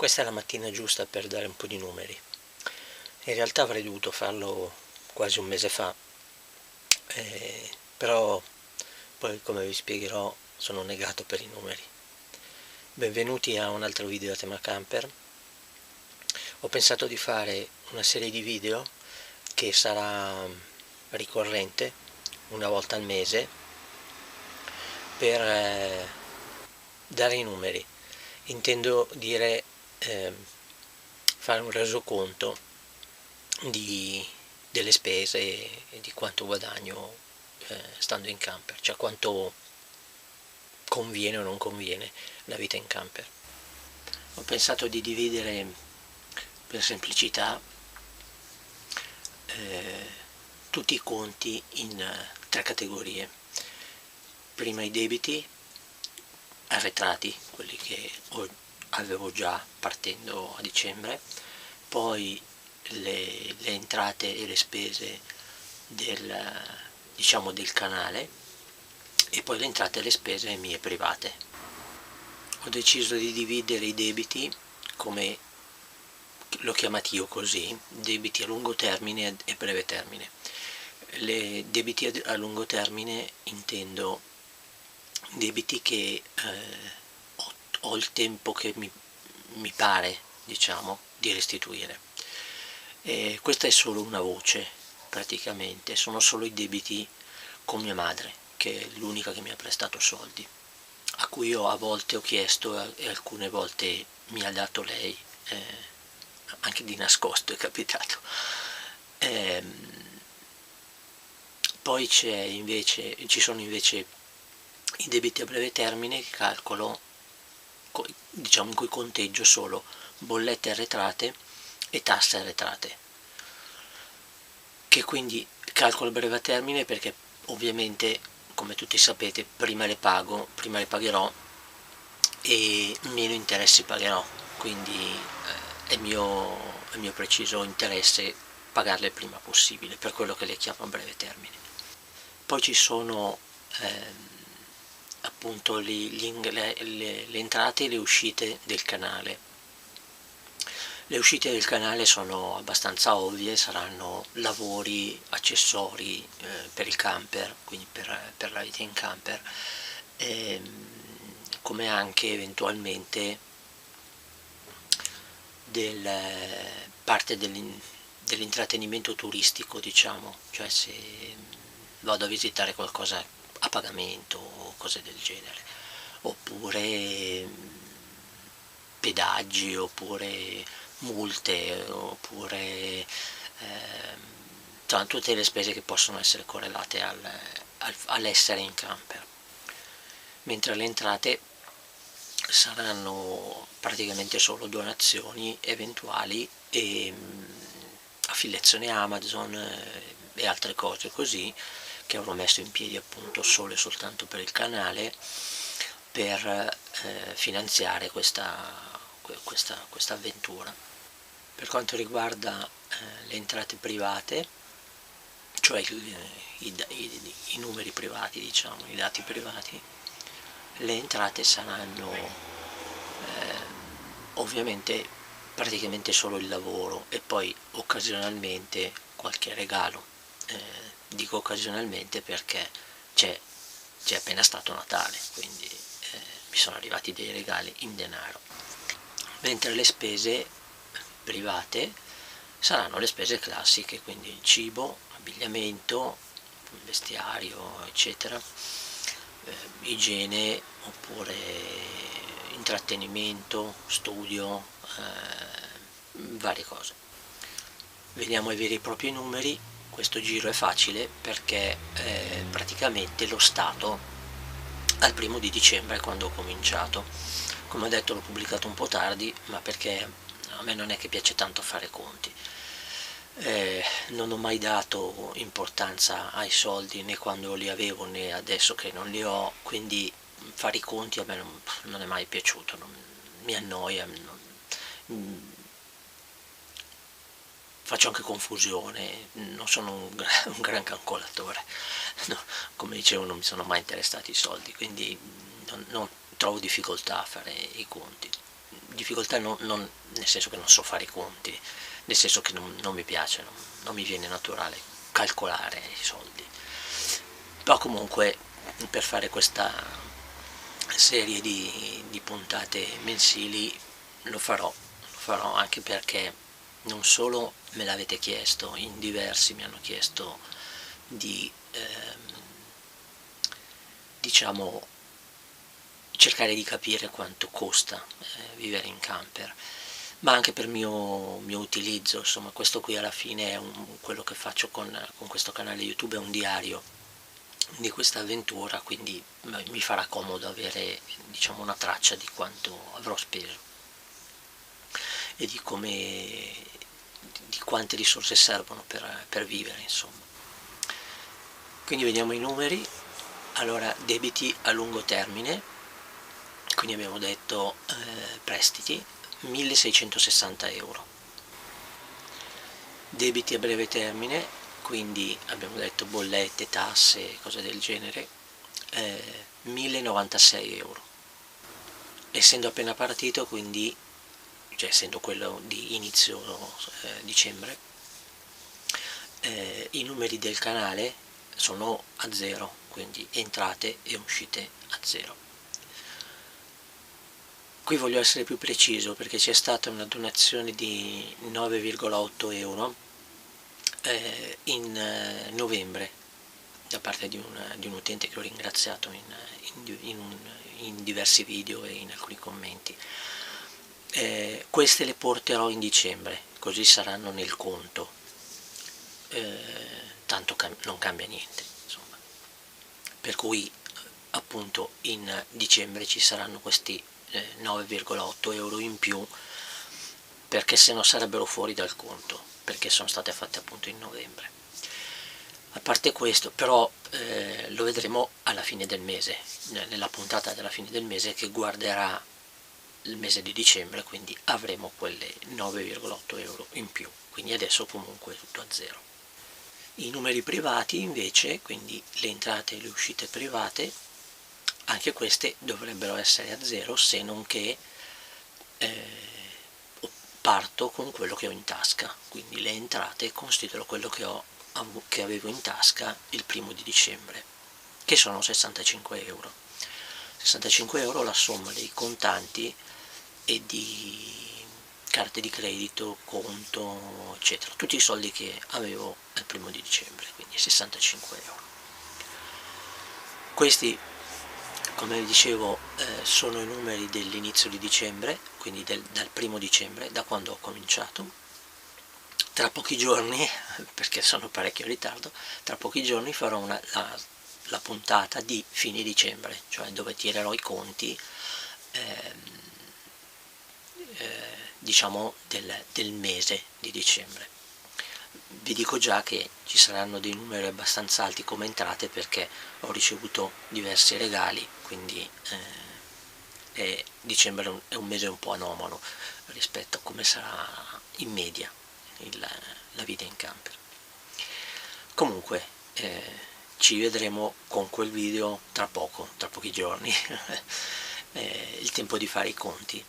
Questa è la mattina giusta per dare un po' di numeri. In realtà avrei dovuto farlo quasi un mese fa, però poi, come vi spiegherò, sono negato per i numeri. Benvenuti a un altro video a tema camper. Ho pensato di fare una serie di video che sarà ricorrente, una volta al mese, per dare i numeri. Intendo dire fare un resoconto delle spese e di quanto guadagno stando in camper, cioè quanto conviene o non conviene la vita in camper. Ho pensato di dividere per semplicità tutti i conti in tre categorie. Prima i debiti arretrati, quelli che avevo già partendo a dicembre, poi le entrate e le spese del canale, e poi le entrate e le spese mie private. Ho deciso di dividere i debiti, come l'ho chiamati io così, debiti a lungo termine e breve termine. Le debiti a lungo termine intendo debiti che ho il tempo che mi pare, diciamo, di restituire. Questa è solo una voce, praticamente, sono solo i debiti con mia madre, che è l'unica che mi ha prestato soldi, a cui io a volte ho chiesto e alcune volte mi ha dato lei, anche di nascosto è capitato. Poi ci sono invece i debiti a breve termine che calcolo, diciamo, in cui conteggio solo bollette arretrate e tasse arretrate, che quindi calcolo a breve termine perché ovviamente, come tutti sapete, prima le pagherò e meno interessi pagherò, quindi è mio preciso interesse pagarle il prima possibile, per quello che le chiamo a breve termine. Poi ci sono appunto le entrate e le uscite del canale. Le uscite del canale sono abbastanza ovvie, saranno lavori, accessori per il camper, quindi per la vita in camper, come anche eventualmente parte dell'intrattenimento turistico, diciamo, cioè se vado a visitare qualcosa a pagamento o cose del genere, oppure pedaggi, oppure multe, oppure tutte le spese che possono essere correlate all'essere in camper. Mentre le entrate saranno praticamente solo donazioni eventuali e affiliazione Amazon e altre cose così, che avrò messo in piedi appunto solo e soltanto per il canale, per finanziare questa avventura. Per quanto riguarda le entrate private, cioè i numeri privati, diciamo, i dati privati, le entrate saranno ovviamente praticamente solo il lavoro e poi occasionalmente qualche regalo. Dico occasionalmente perché c'è appena stato Natale, quindi mi sono arrivati dei regali in denaro. Mentre le spese private saranno le spese classiche, quindi cibo, abbigliamento, vestiario, eccetera, igiene, oppure intrattenimento, studio, varie cose. Veniamo ai veri e propri numeri. Questo giro è facile perché praticamente lo stato al 1° dicembre, quando ho cominciato. Come ho detto, l'ho pubblicato un po' tardi, ma perché a me non è che piace tanto fare conti. Non ho mai dato importanza ai soldi, né quando li avevo né adesso che non li ho, quindi fare i conti a me non è mai piaciuto, mi annoia, faccio anche confusione, non sono un gran calcolatore, no, come dicevo non mi sono mai interessati i soldi, quindi non trovo difficoltà a fare i conti. difficoltà nel senso che non so fare i conti, nel senso che non mi piace, non mi viene naturale calcolare i soldi. Però comunque per fare questa serie di puntate mensili lo farò anche perché non solo me l'avete chiesto, in diversi mi hanno chiesto di diciamo cercare di capire quanto costa vivere in camper, ma anche per mio utilizzo. Insomma, questo qui alla fine è quello che faccio con questo canale YouTube, è un diario di questa avventura, quindi mi farà comodo avere, diciamo, una traccia di quanto avrò speso e di quante risorse servono per vivere, insomma. Quindi vediamo i numeri. Allora, debiti a lungo termine, quindi abbiamo detto prestiti 1660 euro. Debiti a breve termine, quindi abbiamo detto bollette, tasse, cose del genere, 1096 euro. Essendo appena partito, quindi, cioè essendo quello di inizio dicembre, i numeri del canale sono a zero, quindi entrate e uscite a zero. Qui voglio essere più preciso perché c'è stata una donazione di 9,8 euro in novembre da parte di un utente che ho ringraziato in diversi video e in alcuni commenti. Queste le porterò in dicembre, così saranno nel conto, tanto non cambia niente, insomma. Per cui appunto in dicembre ci saranno questi 9,8 euro in più, perché se no sarebbero fuori dal conto, perché sono state fatte appunto in novembre. A parte questo, però lo vedremo alla fine del mese, nella puntata della fine del mese che guarderà il mese di dicembre, quindi avremo quelle 9,8 euro in più, quindi adesso comunque è tutto a zero. I numeri privati invece, quindi le entrate e le uscite private, anche queste dovrebbero essere a zero, se non che parto con quello che ho in tasca, quindi le entrate considero quello che avevo in tasca il 1° di dicembre, che sono 65 euro. 65 euro la somma dei contanti e di carte di credito, conto, eccetera, tutti i soldi che avevo il 1° di dicembre, quindi 65 euro. Questi, come vi dicevo, sono i numeri dell'inizio di dicembre, quindi dal 1° dicembre, da quando ho cominciato. Tra pochi giorni, perché sono parecchio in ritardo, tra pochi giorni farò la puntata di fine dicembre, cioè dove tirerò i conti diciamo del mese di dicembre. Vi dico già che ci saranno dei numeri abbastanza alti come entrate perché ho ricevuto diversi regali, quindi dicembre è un mese un po' anomalo rispetto a come sarà in media la vita in camper. Comunque ci vedremo con quel video tra pochi giorni, il tempo di fare i conti.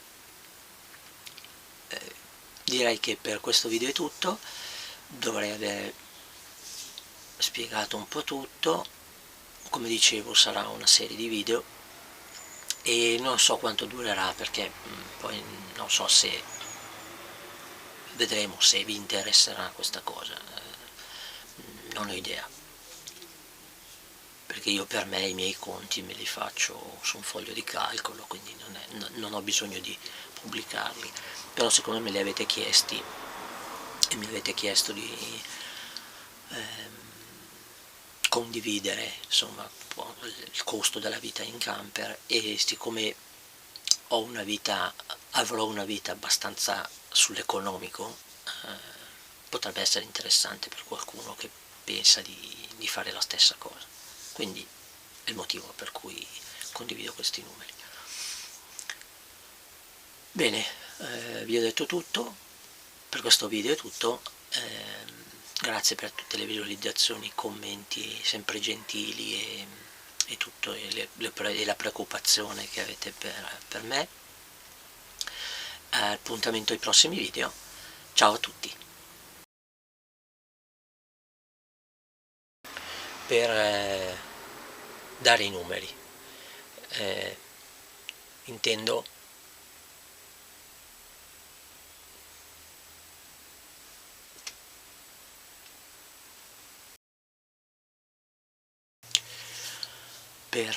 Direi che per questo video è tutto, dovrei aver spiegato un po' tutto. Come dicevo, sarà una serie di video e non so quanto durerà perché poi non so se vedremo se vi interesserà questa cosa, non ho idea, perché io per me i miei conti me li faccio su un foglio di calcolo, quindi non ho bisogno di pubblicarli, però siccome me li avete chiesti e mi avete chiesto di condividere insomma il costo della vita in camper, e siccome avrò una vita abbastanza sull'economico, potrebbe essere interessante per qualcuno che pensa di fare la stessa cosa, quindi è il motivo per cui condivido questi numeri. Bene, vi ho detto tutto, per questo video è tutto, grazie per tutte le visualizzazioni, commenti sempre gentili e tutto, e la preoccupazione che avete per me. appuntamento ai prossimi video. Ciao a tutti. Per dare i numeri, intendo per